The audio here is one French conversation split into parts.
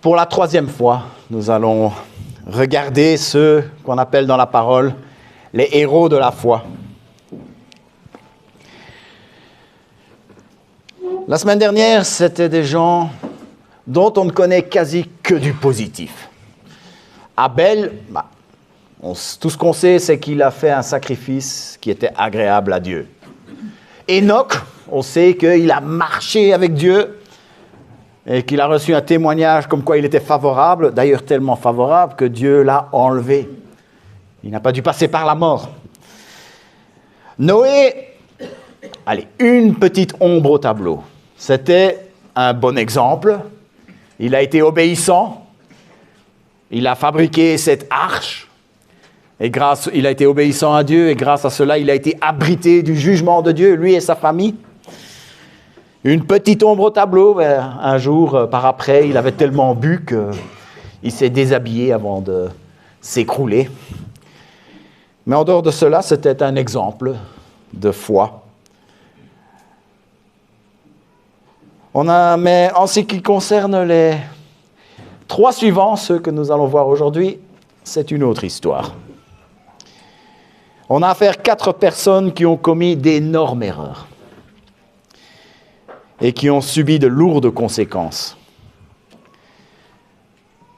Pour la troisième fois, nous allons regarder ceux qu'on appelle dans la parole les héros de la foi. La semaine dernière, c'était des gens dont on ne connaît quasi que du positif. Abel, tout ce qu'on sait, c'est qu'il a fait un sacrifice qui était agréable à Dieu. Enoch, on sait qu'il a marché avec Dieu et qu'il a reçu un témoignage comme quoi il était favorable, d'ailleurs tellement favorable que Dieu l'a enlevé. Il n'a pas dû passer par la mort. Noé, une petite ombre au tableau. C'était un bon exemple. Il a été obéissant. Il a fabriqué cette arche. Et il a été obéissant à Dieu et grâce à cela, il a été abrité du jugement de Dieu, lui et sa famille. Une petite ombre au tableau, un jour, par après, il avait tellement bu qu'il s'est déshabillé avant de s'écrouler. Mais en dehors de cela, c'était un exemple de foi. Mais en ce qui concerne les trois suivants, ceux que nous allons voir aujourd'hui, c'est une autre histoire. On a affaire à 4 personnes qui ont commis d'énormes erreurs et qui ont subi de lourdes conséquences.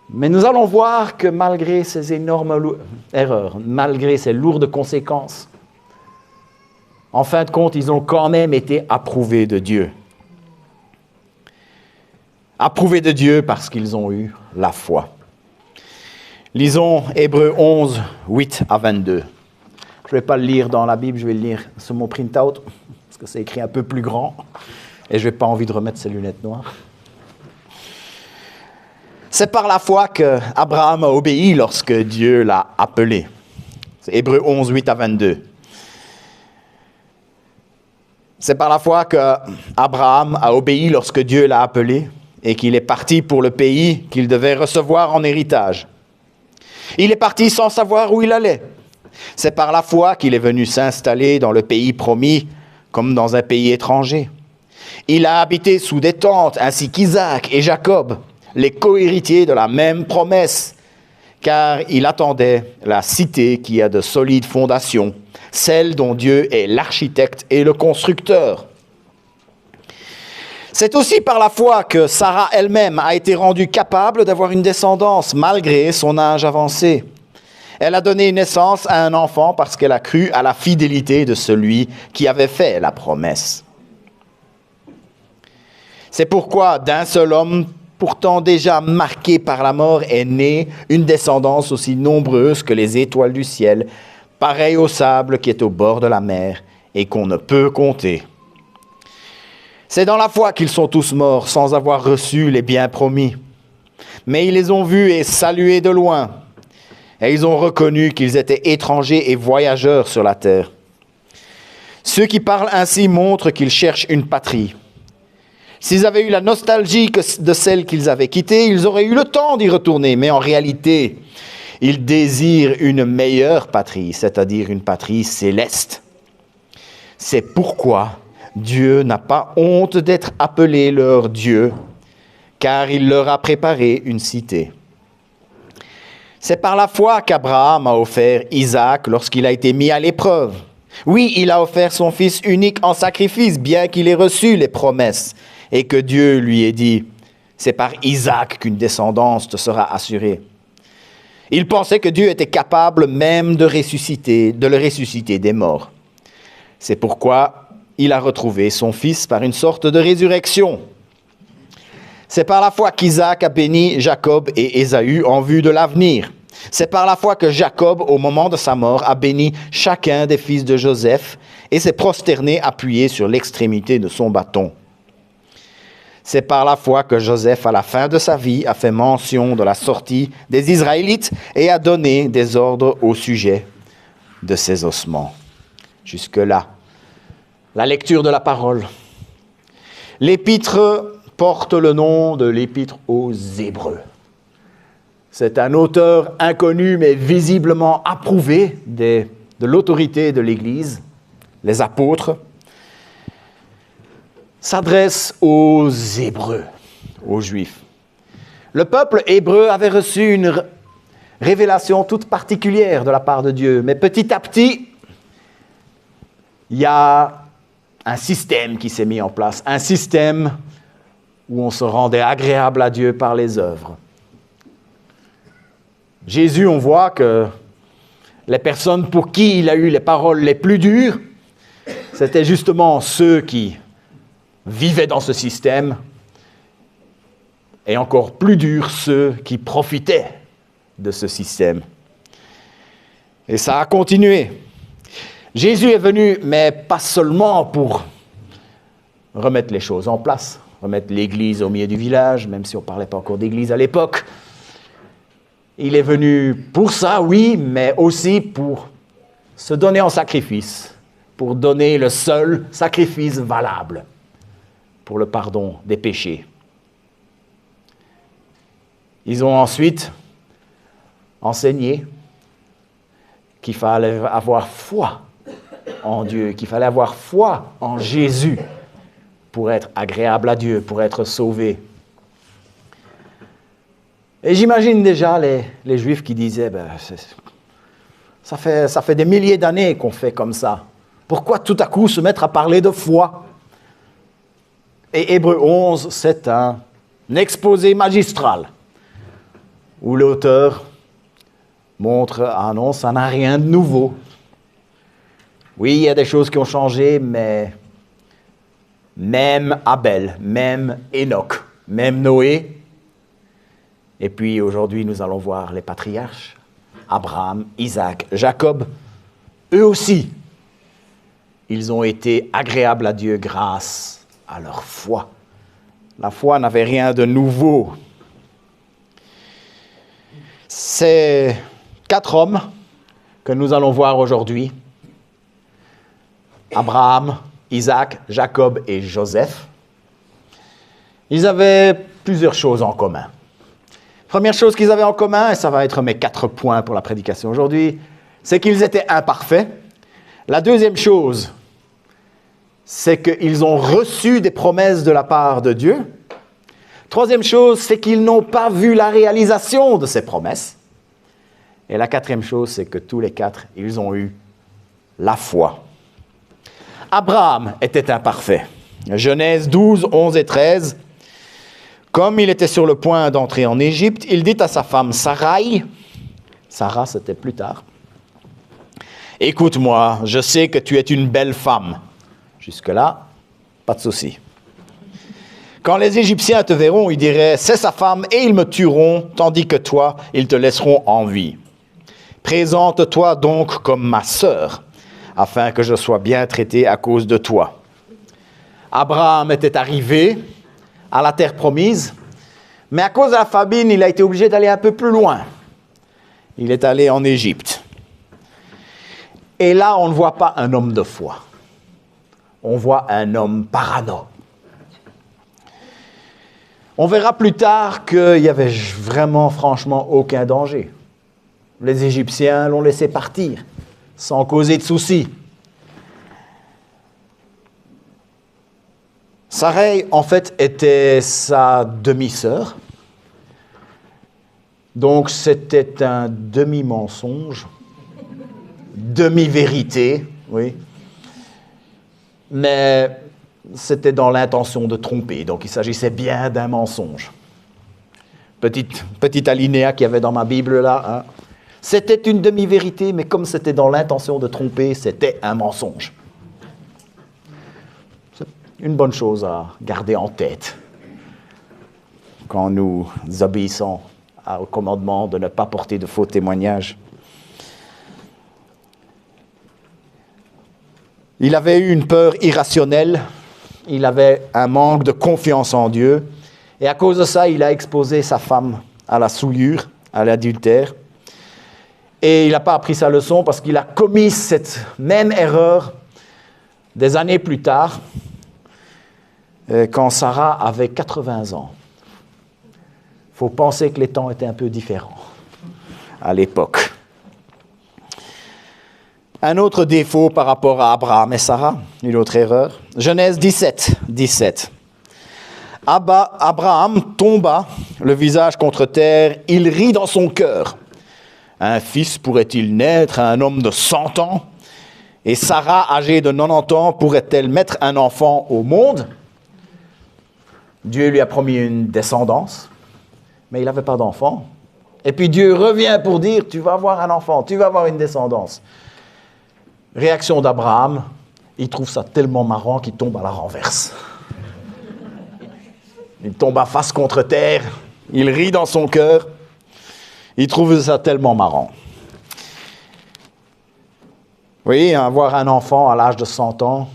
Mais nous allons voir que malgré ces énormes erreurs, malgré ces lourdes conséquences, en fin de compte, ils ont quand même été approuvés de Dieu. Approuvés de Dieu parce qu'ils ont eu la foi. Lisons Hébreux 11, 8 à 22. Je ne vais pas le lire dans la Bible, je vais le lire sur mon print-out, parce que c'est écrit un peu plus grand, et je n'ai pas envie de remettre ces lunettes noires. C'est par la foi qu'Abraham a obéi lorsque Dieu l'a appelé. C'est Hébreux 11, 8 à 22. C'est par la foi qu'Abraham a obéi lorsque Dieu l'a appelé et qu'il est parti pour le pays qu'il devait recevoir en héritage. Il est parti sans savoir où il allait. C'est par la foi qu'il est venu s'installer dans le pays promis comme dans un pays étranger. Il a habité sous des tentes ainsi qu'Isaac et Jacob, les co-héritiers de la même promesse, car il attendait la cité qui a de solides fondations, celle dont Dieu est l'architecte et le constructeur. C'est aussi par la foi que Sarah elle-même a été rendue capable d'avoir une descendance malgré son âge avancé. Elle a donné naissance à un enfant parce qu'elle a cru à la fidélité de celui qui avait fait la promesse. C'est pourquoi d'un seul homme, pourtant déjà marqué par la mort, est née une descendance aussi nombreuse que les étoiles du ciel, pareille au sable qui est au bord de la mer et qu'on ne peut compter. C'est dans la foi qu'ils sont tous morts sans avoir reçu les biens promis. Mais ils les ont vus et salués de loin. Et ils ont reconnu qu'ils étaient étrangers et voyageurs sur la terre. Ceux qui parlent ainsi montrent qu'ils cherchent une patrie. S'ils avaient eu la nostalgie de celle qu'ils avaient quittée, ils auraient eu le temps d'y retourner. Mais en réalité, ils désirent une meilleure patrie, c'est-à-dire une patrie céleste. C'est pourquoi Dieu n'a pas honte d'être appelé leur Dieu, car il leur a préparé une cité. C'est par la foi qu'Abraham a offert Isaac lorsqu'il a été mis à l'épreuve. Oui, il a offert son fils unique en sacrifice, bien qu'il ait reçu les promesses, et que Dieu lui ait dit, c'est par Isaac qu'une descendance te sera assurée. Il pensait que Dieu était capable même de le ressusciter des morts. C'est pourquoi il a retrouvé son fils par une sorte de résurrection. C'est par la foi qu'Isaac a béni Jacob et Ésaü en vue de l'avenir. C'est par la foi que Jacob, au moment de sa mort, a béni chacun des fils de Joseph et s'est prosterné appuyé sur l'extrémité de son bâton. C'est par la foi que Joseph, à la fin de sa vie, a fait mention de la sortie des Israélites et a donné des ordres au sujet de ses ossements. Jusque-là, la lecture de la parole. L'épître porte le nom de l'épître aux Hébreux. C'est un auteur inconnu mais visiblement approuvé de l'autorité de l'Église, les apôtres, s'adresse aux Hébreux, aux Juifs. Le peuple hébreu avait reçu une révélation toute particulière de la part de Dieu. Mais petit à petit, il y a un système qui s'est mis en place. Un système où on se rendait agréable à Dieu par les œuvres. Jésus, on voit que les personnes pour qui il a eu les paroles les plus dures, c'était justement ceux qui vivaient dans ce système, et encore plus durs ceux qui profitaient de ce système. Et ça a continué. Jésus est venu, mais pas seulement pour remettre les choses en place, remettre l'église au milieu du village, même si on ne parlait pas encore d'église à l'époque. Il est venu pour ça, oui, mais aussi pour se donner en sacrifice, pour donner le seul sacrifice valable pour le pardon des péchés. Ils ont ensuite enseigné qu'il fallait avoir foi en Dieu, qu'il fallait avoir foi en Jésus pour être agréable à Dieu, pour être sauvé. Et j'imagine déjà les Juifs qui disaient, ça fait des milliers d'années qu'on fait comme ça. Pourquoi tout à coup se mettre à parler de foi? Et Hébreux 11, c'est un exposé magistral où l'auteur annonce, ça n'a rien de nouveau. Oui, il y a des choses qui ont changé, mais même Abel, même Enoch, même Noé, et puis aujourd'hui nous allons voir les patriarches, Abraham, Isaac, Jacob, eux aussi, ils ont été agréables à Dieu grâce à leur foi. La foi n'avait rien de nouveau. Ces 4 hommes que nous allons voir aujourd'hui, Abraham, Isaac, Jacob et Joseph, ils avaient plusieurs choses en commun. Première chose qu'ils avaient en commun, et ça va être mes 4 points pour la prédication aujourd'hui, c'est qu'ils étaient imparfaits. La deuxième chose, c'est qu'ils ont reçu des promesses de la part de Dieu. Troisième chose, c'est qu'ils n'ont pas vu la réalisation de ces promesses. Et la 4e chose, c'est que tous les 4, ils ont eu la foi. Abraham était imparfait. Genèse 12, 11 et 13. Comme il était sur le point d'entrer en Égypte, il dit à sa femme Sarai, Sarah c'était plus tard, « Écoute-moi, je sais que tu es une belle femme. » Jusque-là, pas de souci. Quand les Égyptiens te verront, ils diraient « C'est sa femme et ils me tueront, tandis que toi, ils te laisseront en vie. Présente-toi donc comme ma sœur, afin que je sois bien traité à cause de toi. » Abraham était arrivé à la terre promise, mais à cause de la famine, il a été obligé d'aller un peu plus loin. Il est allé en Égypte. Et là, on ne voit pas un homme de foi. On voit un homme parano. On verra plus tard qu'il n'y avait vraiment, franchement, aucun danger. Les Égyptiens l'ont laissé partir, sans causer de soucis. Sarai, en fait, était sa demi-sœur. Donc, c'était un demi-mensonge, demi-vérité, oui. Mais c'était dans l'intention de tromper, donc il s'agissait bien d'un mensonge. Petit alinéa qu'il y avait dans ma Bible là. Hein. C'était une demi-vérité, mais comme c'était dans l'intention de tromper, c'était un mensonge. C'est une bonne chose à garder en tête quand nous obéissons au commandement de ne pas porter de faux témoignages. Il avait eu une peur irrationnelle, il avait un manque de confiance en Dieu, et à cause de ça, il a exposé sa femme à la souillure, à l'adultère. Et il n'a pas appris sa leçon parce qu'il a commis cette même erreur des années plus tard, quand Sarah avait 80 ans. Il faut penser que les temps étaient un peu différents à l'époque. Un autre défaut par rapport à Abraham et Sarah, une autre erreur. Genèse 17, 17. Abraham tomba, le visage contre terre, il rit dans son cœur. Un fils pourrait-il naître à un homme de 100 ans? Et Sarah, âgée de 90 ans, pourrait-elle mettre un enfant au monde? Dieu lui a promis une descendance, mais il n'avait pas d'enfant. Et puis Dieu revient pour dire, tu vas avoir un enfant, tu vas avoir une descendance. Réaction d'Abraham, il trouve ça tellement marrant qu'il tombe à la renverse. Il tombe à face contre terre, il rit dans son cœur, il trouve ça tellement marrant. Oui, avoir un enfant à l'âge de 100 ans,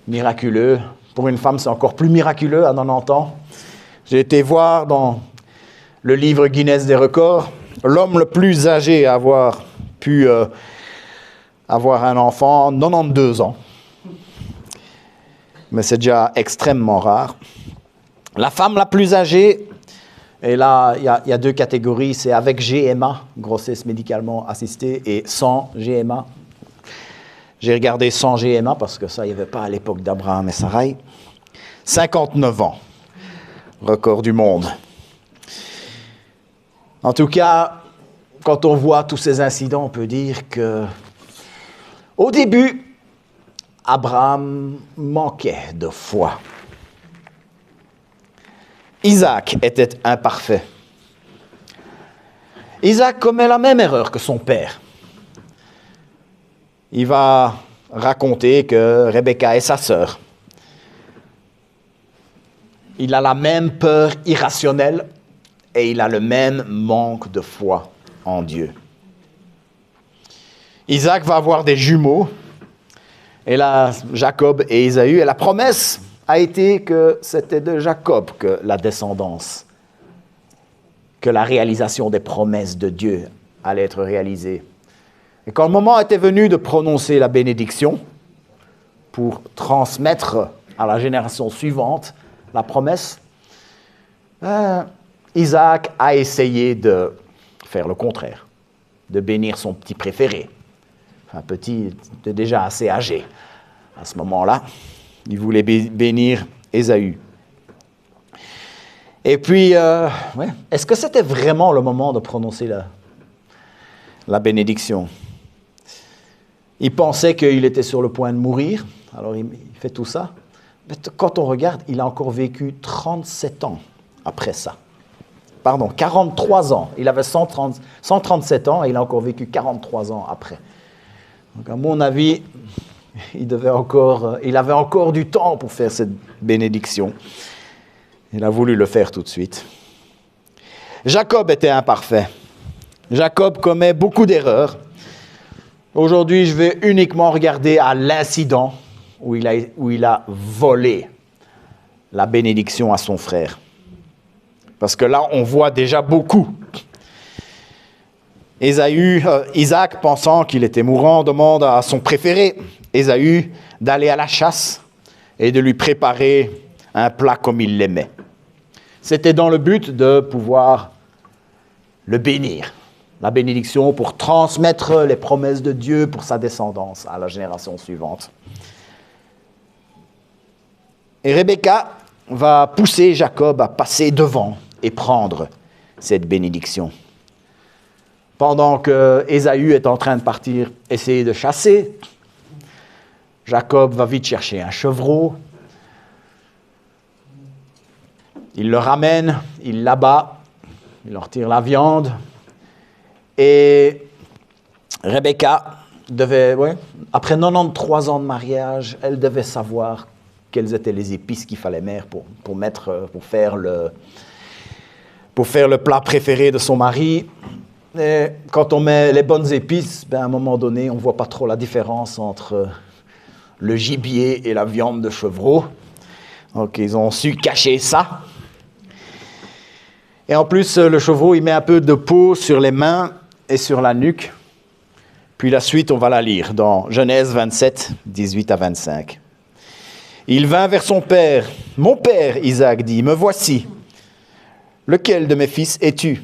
miraculeux. Pour une femme, c'est encore plus miraculeux à 90 ans. J'ai été voir dans le livre Guinness des records, l'homme le plus âgé à avoir pu avoir un enfant, 92 ans. Mais c'est déjà extrêmement rare. La femme la plus âgée, et là, il y a deux catégories, c'est avec GMA, grossesse médicalement assistée, et sans GMA. J'ai regardé sans GMA parce que ça, il n'y avait pas à l'époque d'Abraham et Sarai. 59 ans, record du monde. En tout cas, quand on voit tous ces incidents, on peut dire que, au début, Abraham manquait de foi. Isaac était imparfait. Isaac commet la même erreur que son père. Il va raconter que Rebecca est sa sœur. Il a la même peur irrationnelle et il a le même manque de foi en Dieu. Isaac va avoir des jumeaux, et là, Jacob et Ésaü, et la promesse a été que c'était de Jacob que la descendance, que la réalisation des promesses de Dieu allait être réalisée. Et quand le moment était venu de prononcer la bénédiction pour transmettre à la génération suivante la promesse, Isaac a essayé de faire le contraire, de bénir son petit préféré. Un petit était déjà assez âgé à ce moment-là. Il voulait bénir Ésaü. Et puis, est-ce que c'était vraiment le moment de prononcer la bénédiction? Il pensait qu'il était sur le point de mourir, alors il fait tout ça. Mais quand on regarde, il a encore vécu 37 ans après ça. Pardon, 43 ans. Il avait 137 ans et il a encore vécu 43 ans après. Donc à mon avis, il avait encore du temps pour faire cette bénédiction. Il a voulu le faire tout de suite. Jacob était imparfait. Jacob commet beaucoup d'erreurs. Aujourd'hui, je vais uniquement regarder à l'incident où il a volé la bénédiction à son frère. Parce que là, on voit déjà beaucoup. Isaac, pensant qu'il était mourant, demande à son préféré, Ésaü, d'aller à la chasse et de lui préparer un plat comme il l'aimait. C'était dans le but de pouvoir le bénir. La bénédiction pour transmettre les promesses de Dieu pour sa descendance à la génération suivante. Et Rebecca va pousser Jacob à passer devant et prendre cette bénédiction. Pendant que Ésaü est en train de partir essayer de chasser, Jacob va vite chercher un chevreau. Il le ramène, il l'abat, il leur tire la viande. Et Rebecca devait, après 93 ans de mariage, elle devait savoir quelles étaient les épices qu'il fallait mettre pour faire le plat préféré de son mari. Et quand on met les bonnes épices, à un moment donné, on ne voit pas trop la différence entre le gibier et la viande de chevreau. Donc, ils ont su cacher ça. Et en plus, le chevreau, il met un peu de peau sur les mains et sur la nuque. Puis la suite, on va la lire dans Genèse 27, 18 à 25. Il vint vers son père. « Mon père, Isaac dit, me voici. Lequel de mes fils es-tu »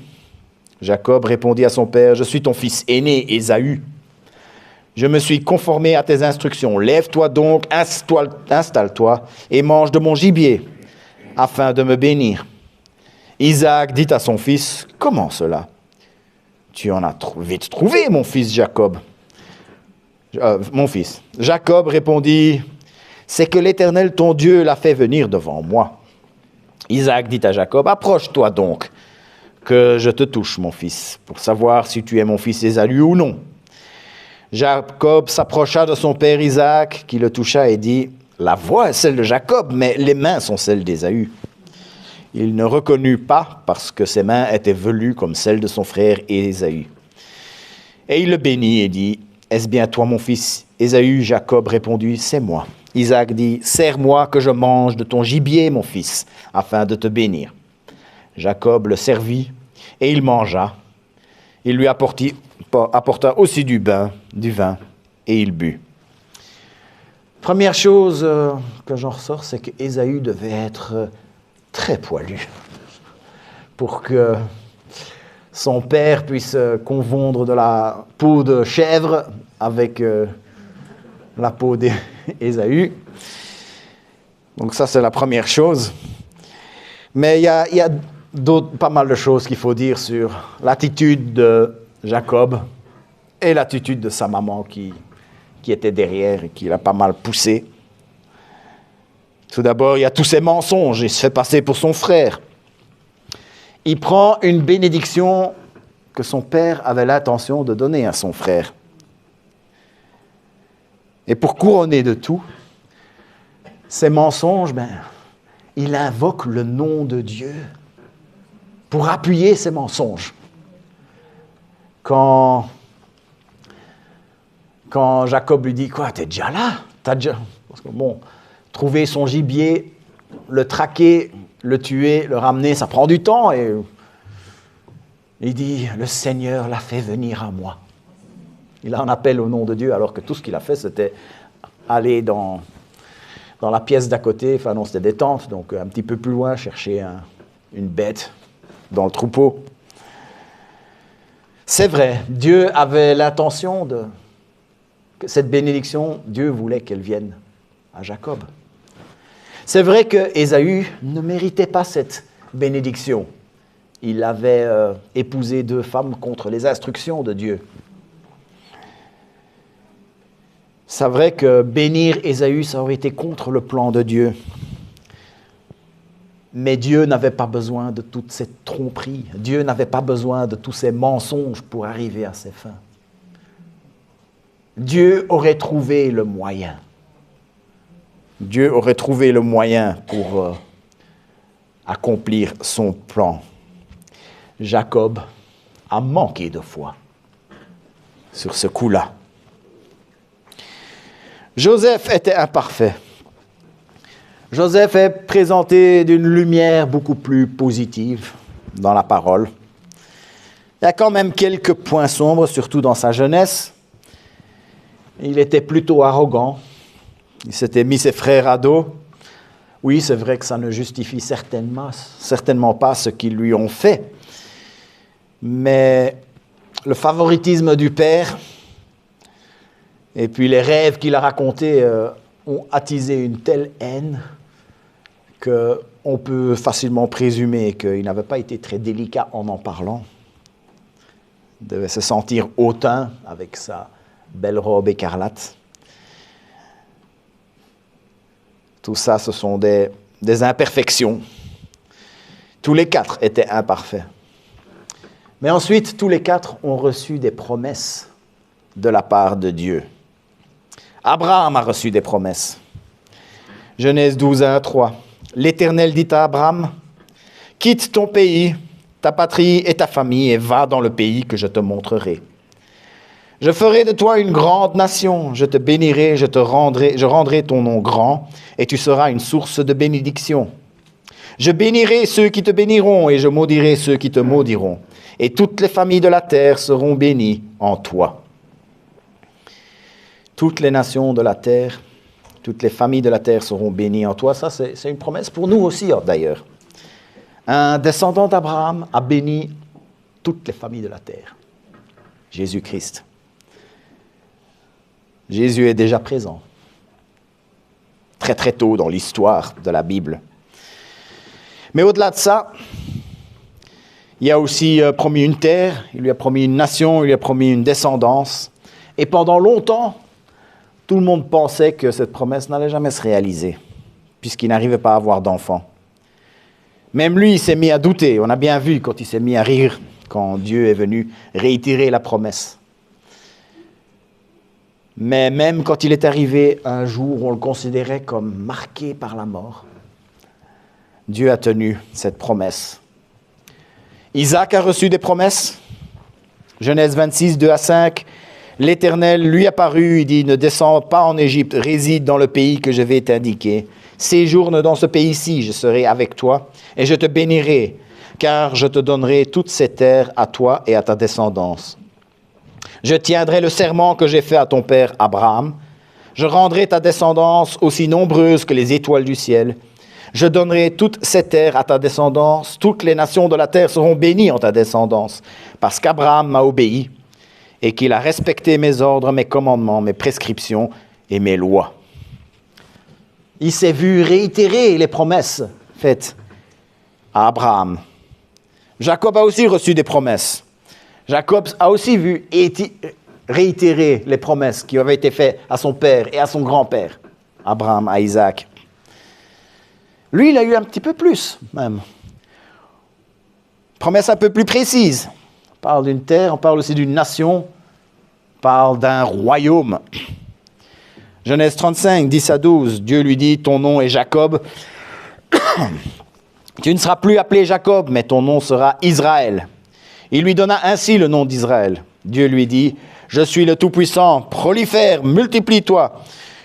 Jacob répondit à son père, « Je suis ton fils aîné, Ésaü. Je me suis conformé à tes instructions. Lève-toi donc, installe-toi et mange de mon gibier. afin de me bénir. Isaac dit à son fils, « Comment cela? Tu en as vite trouvé, mon fils Jacob. » Mon fils. Jacob répondit, « C'est que l'Éternel, ton Dieu, l'a fait venir devant moi. » Isaac dit à Jacob, « Approche-toi donc, que je te touche, mon fils, pour savoir si tu es mon fils Ésaü ou non. » Jacob s'approcha de son père Isaac, qui le toucha et dit, « La voix est celle de Jacob, mais les mains sont celles d'Ésaü. » Il ne reconnut pas parce que ses mains étaient velues comme celles de son frère Ésaü. Et il le bénit et dit, « Est-ce bien toi, mon fils Ésaü ?» Jacob répondit, « C'est moi. » Isaac dit, « Sers-moi que je mange de ton gibier, mon fils, afin de te bénir. » Jacob le servit et il mangea. Il lui apporta aussi du vin et il but. Première chose que j'en ressors, c'est qu'Ésaü devait être très poilu pour que son père puisse confondre de la peau de chèvre avec la peau d'Ésaü. Donc ça, c'est la première chose. Mais il y a pas mal de choses qu'il faut dire sur l'attitude de Jacob et l'attitude de sa maman qui était derrière et qui l'a pas mal poussé. Tout d'abord, il y a tous ces mensonges. Il se fait passer pour son frère. Il prend une bénédiction que son père avait l'intention de donner à son frère. Et pour couronner de tout, ces mensonges, il invoque le nom de Dieu pour appuyer ces mensonges. Quand Jacob lui dit, « Quoi, t'es déjà là ?» Parce que trouver son gibier, le traquer, le tuer, le ramener, ça prend du temps. Et il dit, « Le Seigneur l'a fait venir à moi. » Il en appelle au nom de Dieu, alors que tout ce qu'il a fait, c'était aller dans la pièce d'à côté, enfin non, c'était des tentes, donc un petit peu plus loin, chercher une bête dans le troupeau. C'est vrai, Dieu avait l'intention que cette bénédiction, Dieu voulait qu'elle vienne à Jacob. C'est vrai que Ésaü ne méritait pas cette bénédiction. Il avait épousé 2 femmes contre les instructions de Dieu. C'est vrai que bénir Ésaü, ça aurait été contre le plan de Dieu. Mais Dieu n'avait pas besoin de toute cette tromperie. Dieu n'avait pas besoin de tous ces mensonges pour arriver à ses fins. Dieu aurait trouvé le moyen. Dieu aurait trouvé le moyen pour accomplir son plan. Jacob a manqué de foi sur ce coup-là. Joseph était imparfait. Joseph est présenté d'une lumière beaucoup plus positive dans la parole. Il y a quand même quelques points sombres, surtout dans sa jeunesse. Il était plutôt arrogant. Il s'était mis ses frères à dos. Oui, c'est vrai que ça ne justifie certainement pas ce qu'ils lui ont fait. Mais le favoritisme du père et puis les rêves qu'il a racontés ont attisé une telle haine qu'on peut facilement présumer qu'il n'avait pas été très délicat en parlant. Il devait se sentir hautain avec sa belle robe écarlate. Tout ça, ce sont des imperfections. Tous les 4 étaient imparfaits. Mais ensuite, tous les 4 ont reçu des promesses de la part de Dieu. Abraham a reçu des promesses. Genèse 12, 1, 3. L'Éternel dit à Abraham, « Quitte ton pays, ta patrie et ta famille, et va dans le pays que je te montrerai. Je ferai de toi une grande nation, je te bénirai, je rendrai ton nom grand, et tu seras une source de bénédiction. Je bénirai ceux qui te béniront, et je maudirai ceux qui te maudiront, et toutes les familles de la terre seront bénies en toi. » Toutes les nations de la terre, toutes les familles de la terre seront bénies en toi. Ça, c'est une promesse pour nous aussi, d'ailleurs. Un descendant d'Abraham a béni toutes les familles de la terre. Jésus-Christ. Jésus est déjà présent. Très, très tôt dans l'histoire de la Bible. Mais au-delà de ça, il a aussi promis une terre, il lui a promis une nation, il lui a promis une descendance. Et pendant longtemps, tout le monde pensait que cette promesse n'allait jamais se réaliser, puisqu'il n'arrivait pas à avoir d'enfants. Même lui, il s'est mis à douter. On a bien vu quand il s'est mis à rire, quand Dieu est venu réitérer la promesse. Mais même quand il est arrivé un jour où on le considérait comme marqué par la mort, Dieu a tenu cette promesse. Isaac a reçu des promesses. Genèse 26, 2 à 5. L'Éternel lui apparut, il dit, ne descends pas en Égypte, réside dans le pays que je vais t'indiquer. Séjourne dans ce pays-ci, je serai avec toi, et je te bénirai, car je te donnerai toutes ces terres à toi et à ta descendance. Je tiendrai le serment que j'ai fait à ton père Abraham. Je rendrai ta descendance aussi nombreuse que les étoiles du ciel. Je donnerai toutes ces terres à ta descendance. Toutes les nations de la terre seront bénies en ta descendance, parce qu'Abraham m'a obéi et qu'il a respecté mes ordres, mes commandements, mes prescriptions et mes lois. Il s'est vu réitérer les promesses faites à Abraham. Jacob a aussi reçu des promesses. Jacob a aussi vu réitérer les promesses qui avaient été faites à son père et à son grand-père, Abraham, à Isaac. Lui, il a eu un petit peu plus, même. Promesse un peu plus précise. On parle d'une terre, on parle aussi d'une nation, on parle d'un royaume. Genèse 35, 10 à 12, Dieu lui dit, ton nom est Jacob. Tu ne seras plus appelé Jacob, mais ton nom sera Israël. Il lui donna ainsi le nom d'Israël. Dieu lui dit, je suis le Tout-Puissant, prolifère, multiplie-toi.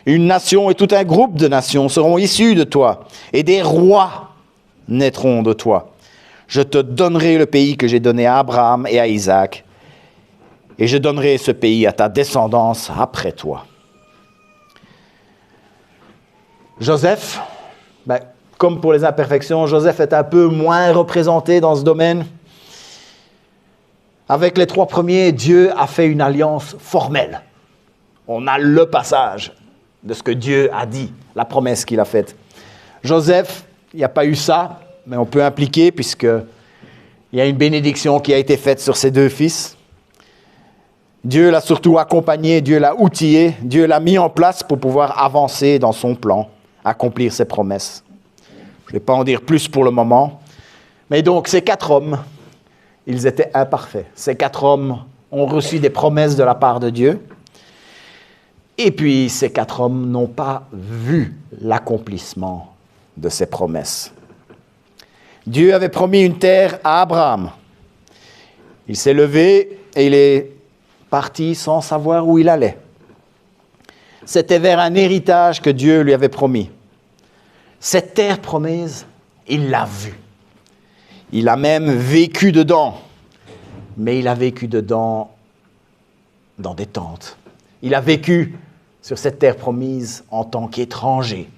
Une nation et tout un groupe de nations seront issus de toi, et des rois naîtront de toi. Je te donnerai le pays que j'ai donné à Abraham et à Isaac, et je donnerai ce pays à ta descendance après toi. Joseph, comme pour les imperfections, Joseph est un peu moins représenté dans ce domaine. Avec les trois premiers, Dieu a fait une alliance formelle. On a le passage de ce que Dieu a dit, la promesse qu'il a faite. Joseph, il n'y a pas eu ça, mais on peut impliquer puisqu'il y a une bénédiction qui a été faite sur ses deux fils. Dieu l'a surtout accompagné, Dieu l'a outillé, Dieu l'a mis en place pour pouvoir avancer dans son plan, accomplir ses promesses. Je ne vais pas en dire plus pour le moment. Mais donc, ces 4 hommes, ils étaient imparfaits. Ces 4 hommes ont reçu des promesses de la part de Dieu. Et puis, ces 4 hommes n'ont pas vu l'accomplissement de ces promesses. Dieu avait promis une terre à Abraham. Il s'est levé et il est parti sans savoir où il allait. C'était vers un héritage que Dieu lui avait promis. Cette terre promise, il l'a vue. Il a même vécu dedans. Mais il a vécu dedans dans des tentes. Il a vécu sur cette terre promise en tant qu'étranger.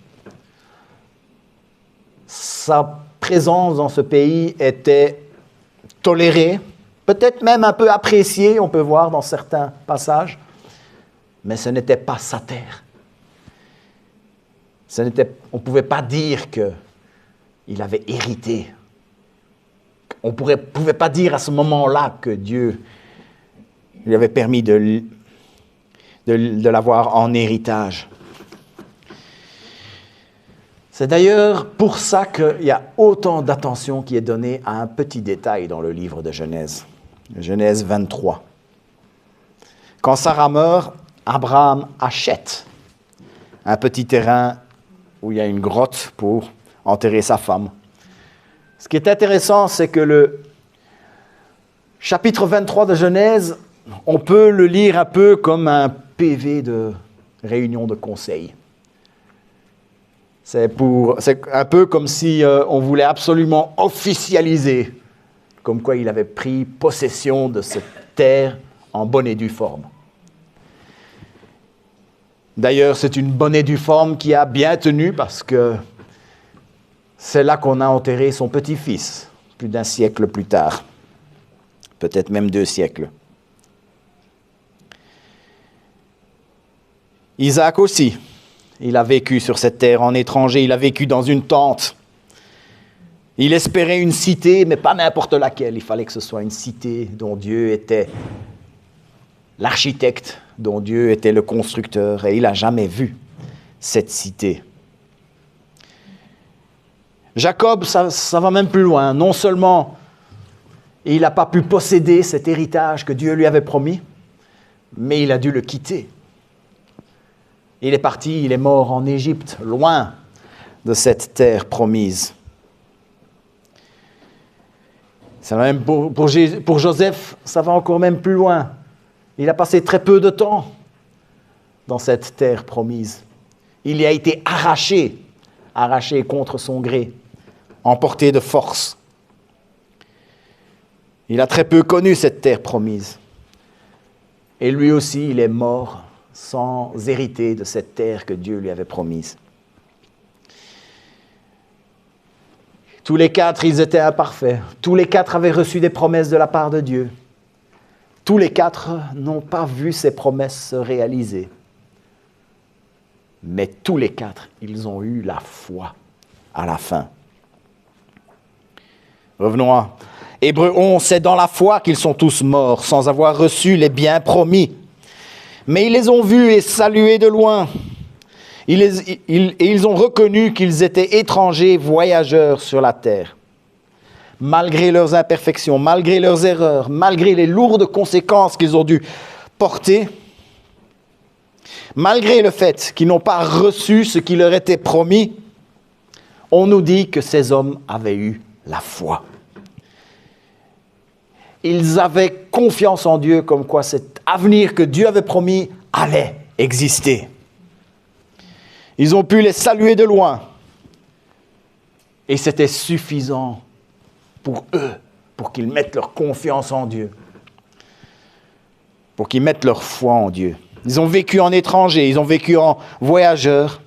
Sa présence dans ce pays était tolérée, peut-être même un peu appréciée, on peut voir dans certains passages, mais ce n'était pas sa terre. On ne pouvait pas dire qu'il avait hérité. On ne pouvait pas dire à ce moment-là que Dieu lui avait permis de l'avoir en héritage. C'est d'ailleurs pour ça qu'il y a autant d'attention qui est donnée à un petit détail dans le livre de Genèse. Genèse 23. Quand Sarah meurt, Abraham achète un petit terrain où il y a une grotte pour enterrer sa femme. Ce qui est intéressant, c'est que le chapitre 23 de Genèse, on peut le lire un peu comme un PV de réunion de conseil. C'est un peu comme si on voulait absolument officialiser, comme quoi il avait pris possession de cette terre en bonne et due forme. D'ailleurs, c'est une bonne et due forme qui a bien tenu parce que c'est là qu'on a enterré son petit-fils, plus d'1 siècle plus tard, peut-être même 2 siècles. Isaac aussi, il a vécu sur cette terre en étranger, il a vécu dans une tente. Il espérait une cité, mais pas n'importe laquelle. Il fallait que ce soit une cité dont Dieu était l'architecte, dont Dieu était le constructeur. Et il n'a jamais vu cette cité. Jacob, ça va même plus loin. Non seulement il n'a pas pu posséder cet héritage que Dieu lui avait promis, mais il a dû le quitter. Il est parti, il est mort en Égypte, loin de cette terre promise. C'est même pour Joseph, ça va encore même plus loin. Il a passé très peu de temps dans cette terre promise. Il y a été arraché contre son gré, emporté de force. Il a très peu connu cette terre promise. Et lui aussi, il est mort sans hériter de cette terre que Dieu lui avait promise. Tous les quatre, ils étaient imparfaits. Tous les quatre avaient reçu des promesses de la part de Dieu. Tous les quatre n'ont pas vu ces promesses se réaliser. Mais tous les quatre, ils ont eu la foi à la fin. Revenons à Hébreux 11, c'est dans la foi qu'ils sont tous morts, sans avoir reçu les biens promis. Mais ils les ont vus et salués de loin. Ils ont reconnu qu'ils étaient étrangers, voyageurs sur la terre. Malgré leurs imperfections, malgré leurs erreurs, malgré les lourdes conséquences qu'ils ont dû porter, malgré le fait qu'ils n'ont pas reçu ce qui leur était promis, on nous dit que ces hommes avaient eu la foi. Ils avaient confiance en Dieu, comme quoi cet avenir que Dieu avait promis allait exister. Ils ont pu les saluer de loin. Et c'était suffisant pour eux, pour qu'ils mettent leur confiance en Dieu, pour qu'ils mettent leur foi en Dieu. Ils ont vécu en étrangers, ils ont vécu en voyageurs,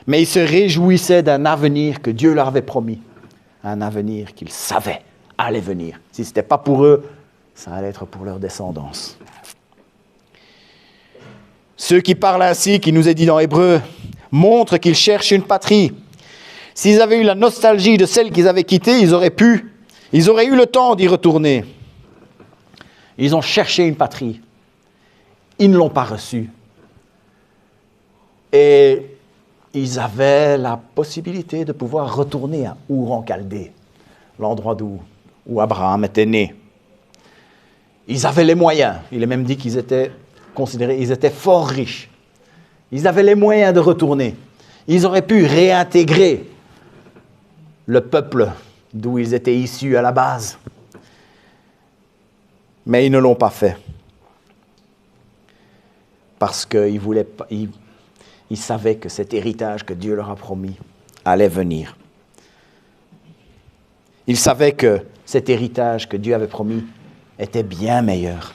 mais ils se réjouissaient d'un avenir que Dieu leur avait promis, un avenir qu'ils savaient allait venir. Si ce n'était pas pour eux, ça allait être pour leur descendance. Ceux qui parlent ainsi, qui nous est dit dans Hébreux, montrent qu'ils cherchent une patrie. S'ils avaient eu la nostalgie de celle qu'ils avaient quittée, ils auraient eu le temps d'y retourner. Ils ont cherché une patrie. Ils ne l'ont pas reçue. Et ils avaient la possibilité de pouvoir retourner à Our en Chaldée, l'endroit où Abraham était né. Ils avaient les moyens. Il est même dit qu'ils étaient considérés, ils étaient fort riches. Ils avaient les moyens de retourner. Ils auraient pu réintégrer le peuple d'où ils étaient issus à la base. Mais ils ne l'ont pas fait. Parce qu'ils savaient que cet héritage que Dieu leur a promis allait venir. Ils savaient que cet héritage que Dieu avait promis était bien meilleur.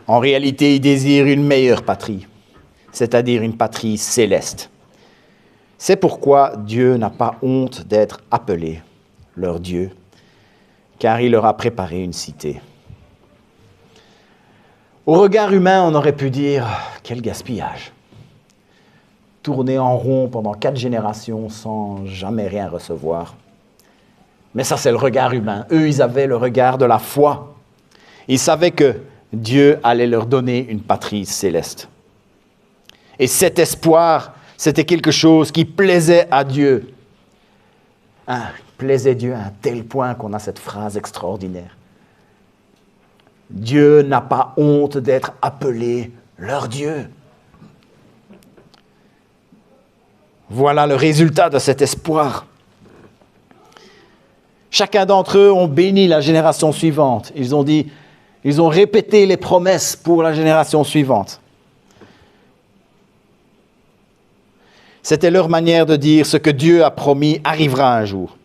En réalité, ils désirent une meilleure patrie, c'est-à-dire une patrie céleste. C'est pourquoi Dieu n'a pas honte d'être appelé leur Dieu, car il leur a préparé une cité. Au regard humain, on aurait pu dire « quel gaspillage !» Tourner en rond pendant 4 générations sans jamais rien recevoir. Mais ça, c'est le regard humain. Eux, ils avaient le regard de la foi. Ils savaient que Dieu allait leur donner une patrie céleste. Et cet espoir, c'était quelque chose qui plaisait à Dieu. Plaisait Dieu à un tel point qu'on a cette phrase extraordinaire. Dieu n'a pas honte d'être appelé leur Dieu. Voilà le résultat de cet espoir. Chacun d'entre eux ont béni la génération suivante. Ils ont répété les promesses pour la génération suivante. C'était leur manière de dire ce que Dieu a promis arrivera un jour.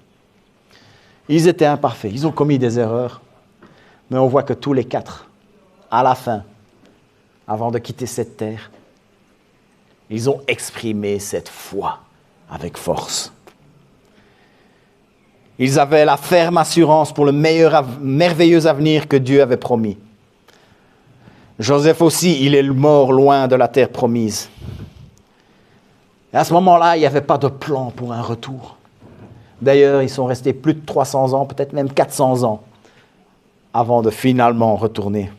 Ils étaient imparfaits, ils ont commis des erreurs, mais on voit que tous les 4, à la fin, avant de quitter cette terre, ils ont exprimé cette foi avec force. Ils avaient la ferme assurance pour le merveilleux avenir que Dieu avait promis. Joseph aussi, il est mort loin de la terre promise. Et à ce moment-là, il n'y avait pas de plan pour un retour. D'ailleurs, ils sont restés plus de 300 ans, peut-être même 400 ans, avant de finalement retourner.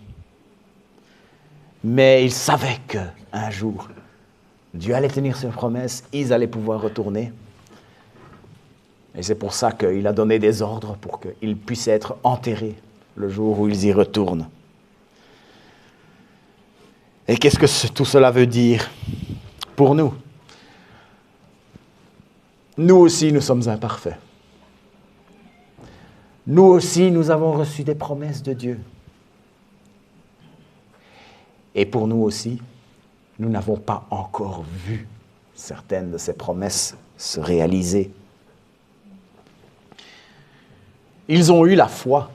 Mais ils savaient qu'un jour, Dieu allait tenir ses promesses, ils allaient pouvoir retourner. Et c'est pour ça qu'il a donné des ordres pour qu'ils puissent être enterrés le jour où ils y retournent. Et qu'est-ce que tout cela veut dire pour nous? Nous aussi, nous sommes imparfaits. Nous aussi, nous avons reçu des promesses de Dieu. Et pour nous aussi, nous n'avons pas encore vu certaines de ces promesses se réaliser. Ils ont eu la foi.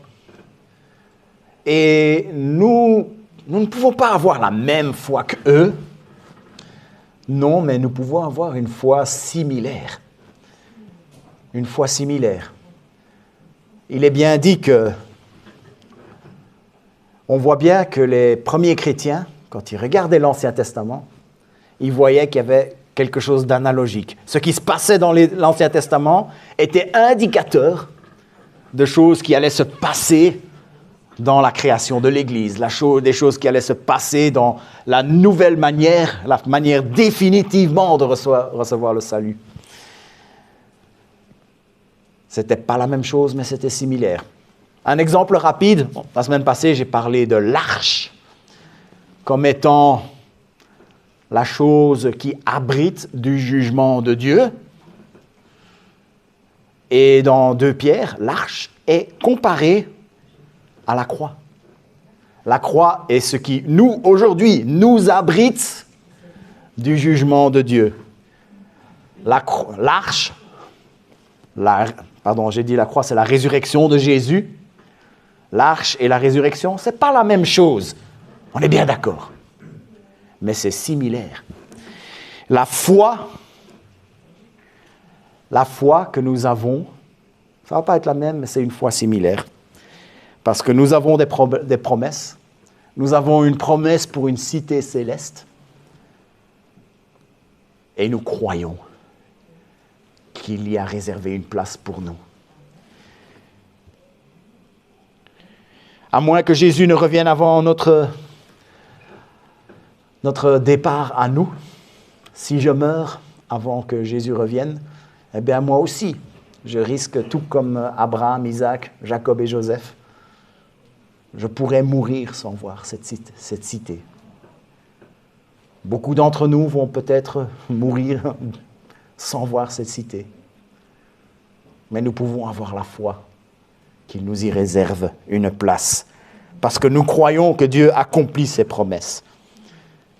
Et nous ne pouvons pas avoir la même foi qu'eux. Non, mais nous pouvons avoir une foi similaire. Une foi similaire. Il est bien dit que, on voit bien que les premiers chrétiens, quand ils regardaient l'Ancien Testament, ils voyaient qu'il y avait quelque chose d'analogique. Ce qui se passait dans l'Ancien Testament était indicateur de choses qui allaient se passer dans la création de l'Église, des choses qui allaient se passer dans la nouvelle manière, la manière définitivement de recevoir le salut. Ce n'était pas la même chose, mais c'était similaire. Un exemple rapide, la semaine passée, j'ai parlé de l'arche comme étant la chose qui abrite du jugement de Dieu. Et dans 2 Pierre, l'arche est comparée à la croix. La croix est ce qui, nous, aujourd'hui, nous abrite du jugement de Dieu. L'arche, j'ai dit la croix, c'est la résurrection de Jésus. L'arche et la résurrection, ce n'est pas la même chose. On est bien d'accord. Mais c'est similaire. La foi que nous avons, ça ne va pas être la même, mais c'est une foi similaire. Parce que nous avons des promesses. Nous avons une promesse pour une cité céleste. Et nous croyons qu'il y a réservé une place pour nous. À moins que Jésus ne revienne avant notre départ à nous, si je meurs avant que Jésus revienne, eh bien moi aussi, je risque, tout comme Abraham, Isaac, Jacob et Joseph, je pourrais mourir sans voir cette cité. Beaucoup d'entre nous vont peut-être mourir sans voir cette cité. Mais nous pouvons avoir la foi qu'il nous y réserve une place. Parce que nous croyons que Dieu accomplit ses promesses.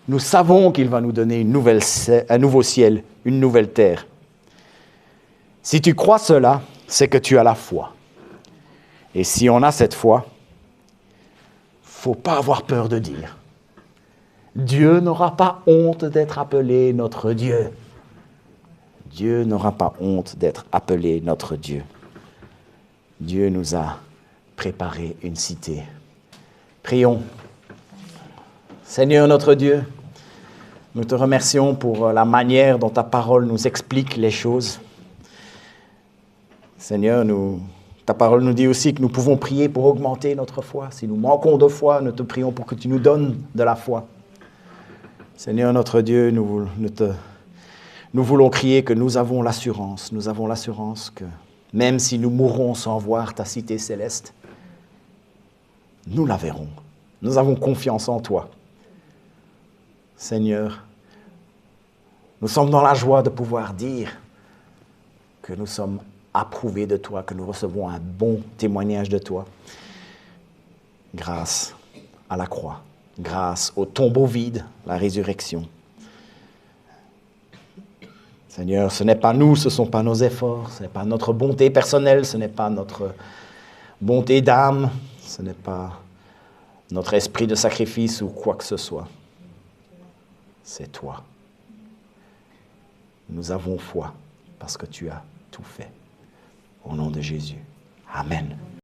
Nous savons qu'il va nous donner un nouveau ciel, une nouvelle terre. Si tu crois cela, c'est que tu as la foi. Et si on a cette foi, il ne faut pas avoir peur de dire. Dieu n'aura pas honte d'être appelé notre Dieu. Dieu n'aura pas honte d'être appelé notre Dieu. Dieu nous a préparé une cité. Prions. Seigneur notre Dieu, nous te remercions pour la manière dont ta parole nous explique les choses. Seigneur, ta parole nous dit aussi que nous pouvons prier pour augmenter notre foi. Si nous manquons de foi, nous te prions pour que tu nous donnes de la foi. Seigneur notre Dieu, nous voulons crier que nous avons l'assurance que même si nous mourrons sans voir ta cité céleste, nous la verrons. Nous avons confiance en toi. Seigneur, nous sommes dans la joie de pouvoir dire que nous sommes approuvés de toi, que nous recevons un bon témoignage de toi, grâce à la croix, grâce au tombeau vide, la résurrection. Seigneur, ce n'est pas nous, ce ne sont pas nos efforts, ce n'est pas notre bonté personnelle, ce n'est pas notre bonté d'âme, ce n'est pas notre esprit de sacrifice ou quoi que ce soit. C'est toi. Nous avons foi parce que tu as tout fait. Au nom de Jésus. Amen.